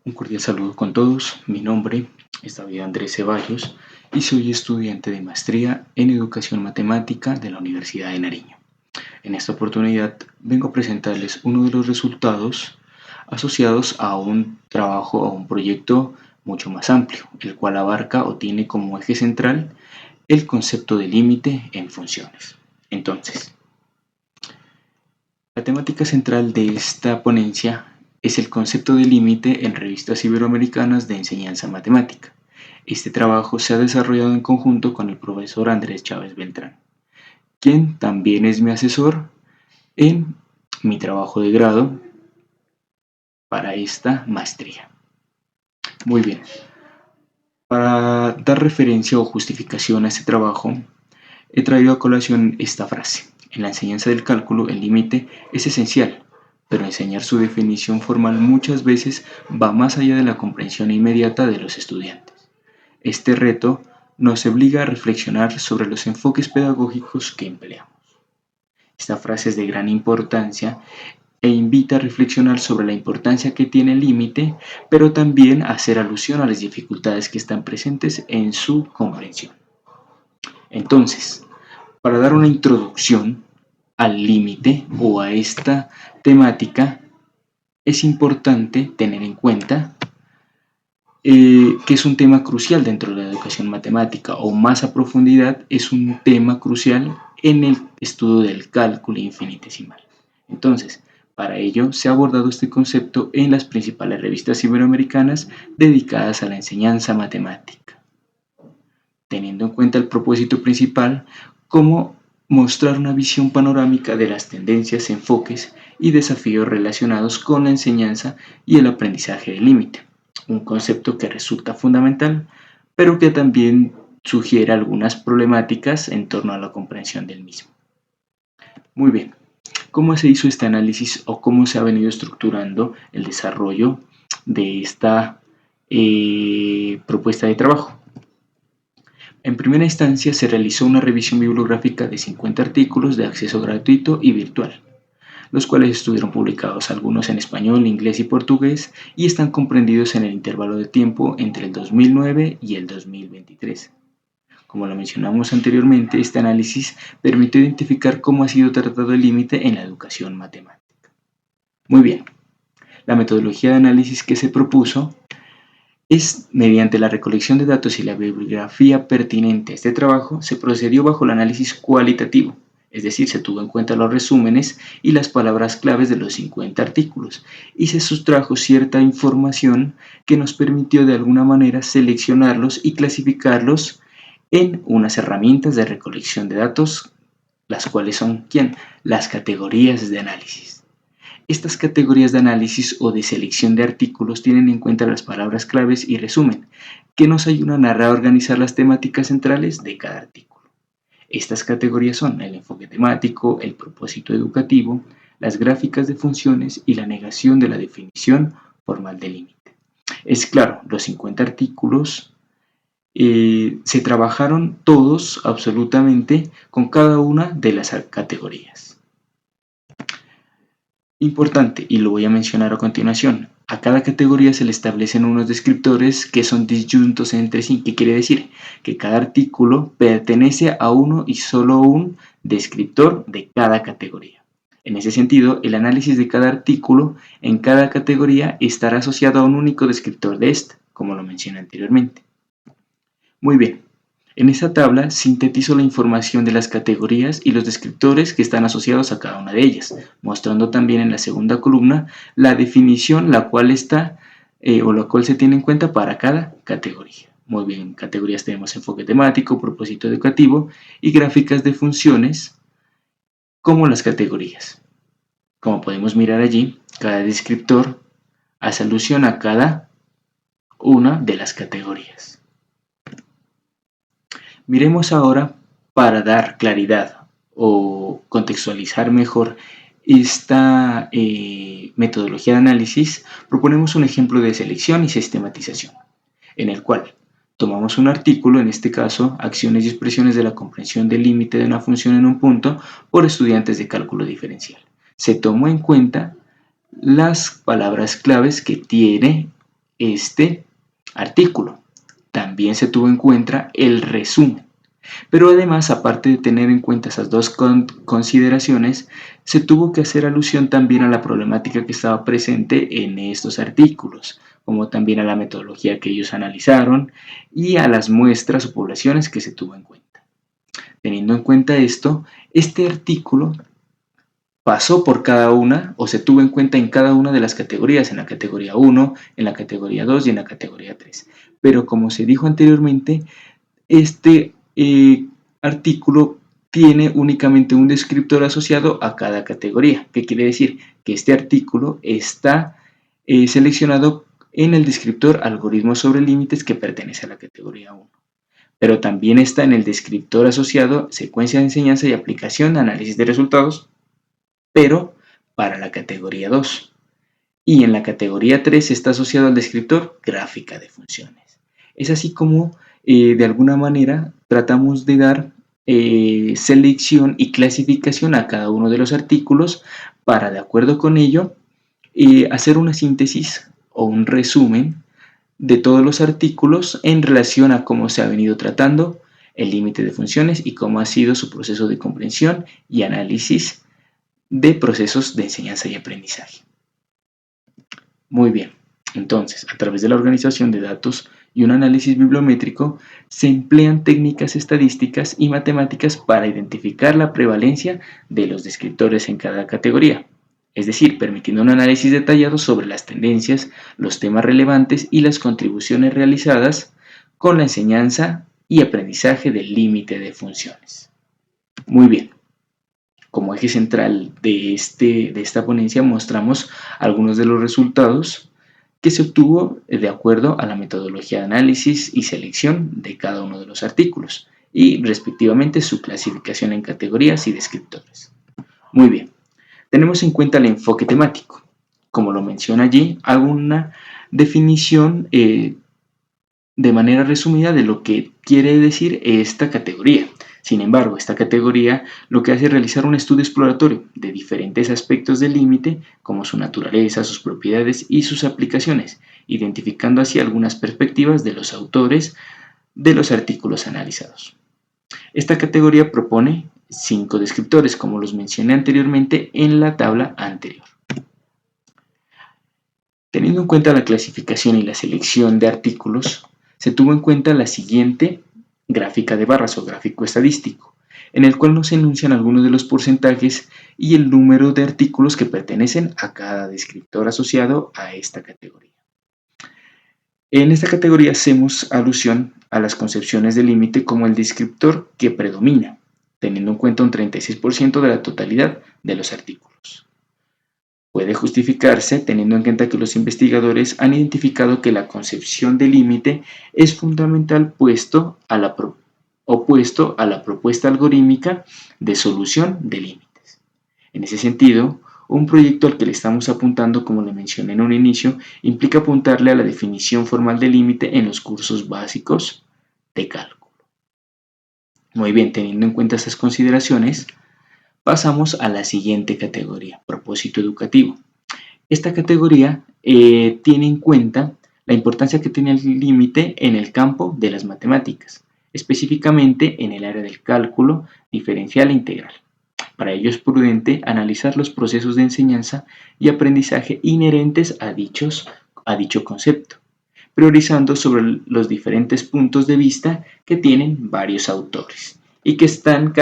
Un cordial saludo con todos. Mi nombre es David Andrés Ceballos y soy estudiante de maestría en Educación Matemática de la Universidad de Nariño. En esta oportunidad vengo a presentarles uno de los resultados asociados a un trabajo o un proyecto mucho más amplio, el cual abarca o tiene como eje central el concepto de límite en funciones. Entonces, la temática central de esta ponencia es el concepto de límite en revistas iberoamericanas de enseñanza matemática. Este trabajo se ha desarrollado en conjunto con el profesor Andrés Chávez Beltrán, quien también es mi asesor en mi trabajo de grado para esta maestría. Muy bien, para dar referencia o justificación a este trabajo, he traído a colación esta frase. En la enseñanza del cálculo, el límite es esencial, pero enseñar su definición formal muchas veces va más allá de la comprensión inmediata de los estudiantes. Este reto nos obliga a reflexionar sobre los enfoques pedagógicos que empleamos. Esta frase es de gran importancia e invita a reflexionar sobre la importancia que tiene el límite, pero también a hacer alusión a las dificultades que están presentes en su comprensión. Entonces, para dar una introducción al límite o a esta temática, es importante tener en cuenta que es un tema crucial dentro de la educación matemática, o más a profundidad, es un tema crucial en el estudio del cálculo infinitesimal. Entonces, para ello se ha abordado este concepto en las principales revistas iberoamericanas dedicadas a la enseñanza matemática, teniendo en cuenta el propósito principal como mostrar una visión panorámica de las tendencias, enfoques y desafíos relacionados con la enseñanza y el aprendizaje del límite, un concepto que resulta fundamental, pero que también sugiere algunas problemáticas en torno a la comprensión del mismo. Muy bien, ¿cómo se hizo este análisis o cómo se ha venido estructurando el desarrollo de esta propuesta de trabajo? En primera instancia se realizó una revisión bibliográfica de 50 artículos de acceso gratuito y virtual, los cuales estuvieron publicados algunos en español, inglés y portugués y están comprendidos en el intervalo de tiempo entre el 2009 y el 2023. Como lo mencionamos anteriormente, este análisis permitió identificar cómo ha sido tratado el límite en la educación matemática. Muy bien, la metodología de análisis que se propuso es mediante la recolección de datos y la bibliografía pertinente a este trabajo, se procedió bajo el análisis cualitativo, es decir, se tuvo en cuenta los resúmenes y las palabras claves de los 50 artículos, y se sustrajo cierta información que nos permitió de alguna manera seleccionarlos y clasificarlos en unas herramientas de recolección de datos, las cuales son, ¿quién? Las categorías de análisis. Estas categorías de análisis o de selección de artículos tienen en cuenta las palabras claves y resumen, que nos ayudan a reorganizar las temáticas centrales de cada artículo. Estas categorías son el enfoque temático, el propósito educativo, las gráficas de funciones y la negación de la definición formal de límite. Es claro, los 50 artículos se trabajaron todos absolutamente con cada una de las categorías. Importante, y lo voy a mencionar a continuación, a cada categoría se le establecen unos descriptores que son disyuntos entre sí. ¿Qué quiere decir? Que cada artículo pertenece a uno y solo un descriptor de cada categoría. En ese sentido, el análisis de cada artículo en cada categoría estará asociado a un único descriptor de esta, como lo mencioné anteriormente. Muy bien. En esta tabla sintetizo la información de las categorías y los descriptores que están asociados a cada una de ellas, mostrando también en la segunda columna la definición la cual está o la cual se tiene en cuenta para cada categoría. Muy bien, en categorías tenemos enfoque temático, propósito educativo y gráficas de funciones como las categorías. Como podemos mirar allí, cada descriptor hace alusión a cada una de las categorías. Miremos ahora, para dar claridad o contextualizar mejor esta metodología de análisis, proponemos un ejemplo de selección y sistematización, en el cual tomamos un artículo, en este caso, acciones y expresiones de la comprensión del límite de una función en un punto por estudiantes de cálculo diferencial. Se tomó en cuenta las palabras claves que tiene este artículo. También se tuvo en cuenta el resumen. Pero además, aparte de tener en cuenta esas dos consideraciones, se tuvo que hacer alusión también a la problemática que estaba presente en estos artículos, como también a la metodología que ellos analizaron y a las muestras o poblaciones que se tuvo en cuenta. Teniendo en cuenta esto, este artículo pasó por cada una o se tuvo en cuenta en cada una de las categorías, en la categoría 1, en la categoría 2 y en la categoría 3. Pero como se dijo anteriormente, este artículo tiene únicamente un descriptor asociado a cada categoría. ¿Qué quiere decir? Que este artículo está seleccionado en el descriptor algoritmo sobre límites que pertenece a la categoría 1. Pero también está en el descriptor asociado secuencia de enseñanza y aplicación, análisis de resultados, pero para la categoría 2. Y en la categoría 3 está asociado al descriptor gráfica de funciones. Es así como de alguna manera tratamos de dar selección y clasificación a cada uno de los artículos para, de acuerdo con ello, hacer una síntesis o un resumen de todos los artículos en relación a cómo se ha venido tratando el límite de funciones y cómo ha sido su proceso de comprensión y análisis de procesos de enseñanza y aprendizaje. Muy bien, entonces, a través de la organización de datos y un análisis bibliométrico, se emplean técnicas estadísticas y matemáticas para identificar la prevalencia de los descriptores en cada categoría, es decir, permitiendo un análisis detallado sobre las tendencias, los temas relevantes y las contribuciones realizadas con la enseñanza y aprendizaje del límite de funciones. Muy bien. Como eje central de esta ponencia mostramos algunos de los resultados que se obtuvo de acuerdo a la metodología de análisis y selección de cada uno de los artículos y respectivamente su clasificación en categorías y descriptores. Muy bien, tenemos en cuenta el enfoque temático. Como lo menciona allí, hago una definición de manera resumida de lo que quiere decir esta categoría. Sin embargo, esta categoría lo que hace es realizar un estudio exploratorio de diferentes aspectos del límite, como su naturaleza, sus propiedades y sus aplicaciones, identificando así algunas perspectivas de los autores de los artículos analizados. Esta categoría propone 5 descriptores, como los mencioné anteriormente en la tabla anterior. Teniendo en cuenta la clasificación y la selección de artículos, se tuvo en cuenta la siguiente gráfica de barras o gráfico estadístico, en el cual nos enuncian algunos de los porcentajes y el número de artículos que pertenecen a cada descriptor asociado a esta categoría. En esta categoría hacemos alusión a las concepciones de límite como el descriptor que predomina, teniendo en cuenta un 36% de la totalidad de los artículos. Puede justificarse teniendo en cuenta que los investigadores han identificado que la concepción de límite es fundamental opuesto a la propuesta algorítmica de solución de límites. En ese sentido, un proyecto al que le estamos apuntando, como le mencioné en un inicio, implica apuntarle a la definición formal de límite en los cursos básicos de cálculo. Muy bien, teniendo en cuenta estas consideraciones, pasamos a la siguiente categoría, propósito educativo. Esta categoría tiene en cuenta la importancia que tiene el límite en el campo de las matemáticas, específicamente en el área del cálculo diferencial e integral. Para ello es prudente analizar los procesos de enseñanza y aprendizaje inherentes a dicho concepto, priorizando sobre los diferentes puntos de vista que tienen varios autores y que están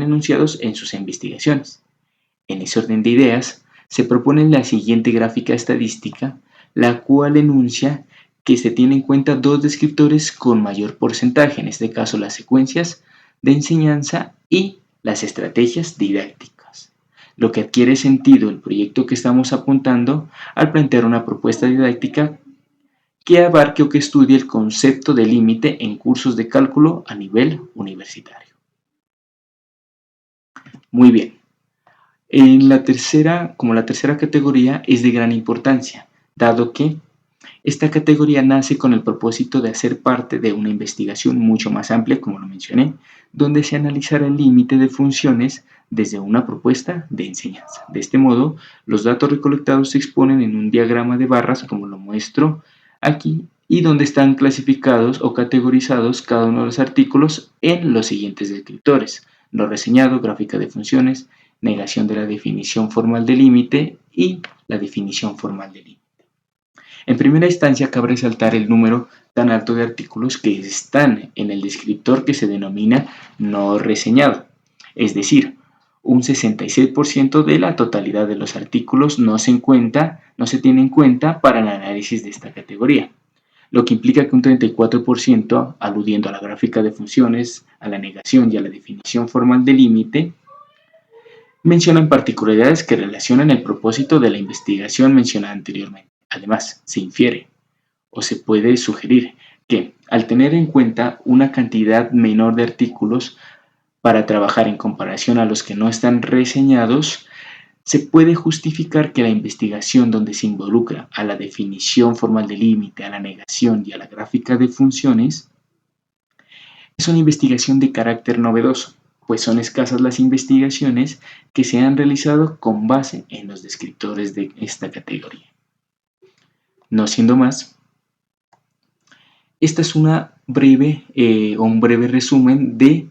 enunciados en sus investigaciones. En ese orden de ideas, se propone la siguiente gráfica estadística, la cual enuncia que se tiene en cuenta dos descriptores con mayor porcentaje, en este caso las secuencias de enseñanza y las estrategias didácticas. Lo que adquiere sentido el proyecto que estamos apuntando al plantear una propuesta didáctica que abarque o que estudie el concepto de límite en cursos de cálculo a nivel universitario. Muy bien. Como la tercera categoría es de gran importancia, dado que esta categoría nace con el propósito de hacer parte de una investigación mucho más amplia, como lo mencioné, donde se analizará el límite de funciones desde una propuesta de enseñanza. De este modo, los datos recolectados se exponen en un diagrama de barras, como lo muestro aquí y donde están clasificados o categorizados cada uno de los artículos en los siguientes descriptores: no reseñado, gráfica de funciones, negación de la definición formal de límite y la definición formal de límite. En primera instancia, cabe resaltar el número tan alto de artículos que están en el descriptor que se denomina no reseñado, es decir, un 66% de la totalidad de los artículos no se tiene en cuenta para el análisis de esta categoría, lo que implica que un 34%, aludiendo a la gráfica de funciones, a la negación y a la definición formal de límite, mencionan particularidades que relacionan el propósito de la investigación mencionada anteriormente. Además, se infiere o se puede sugerir que, al tener en cuenta una cantidad menor de artículos para trabajar en comparación a los que no están reseñados, se puede justificar que la investigación donde se involucra a la definición formal de límite, a la negación y a la gráfica de funciones es una investigación de carácter novedoso, pues son escasas las investigaciones que se han realizado con base en los descriptores de esta categoría. No siendo más, esta es un breve resumen de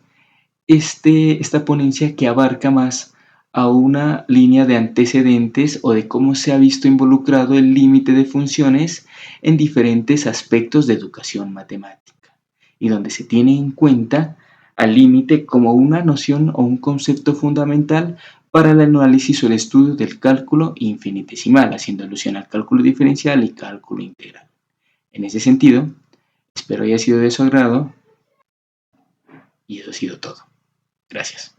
esta ponencia que abarca más a una línea de antecedentes o de cómo se ha visto involucrado el límite de funciones en diferentes aspectos de educación matemática y donde se tiene en cuenta al límite como una noción o un concepto fundamental para el análisis o el estudio del cálculo infinitesimal, haciendo alusión al cálculo diferencial y cálculo integral. En ese sentido, espero haya sido de su agrado y eso ha sido todo. Gracias.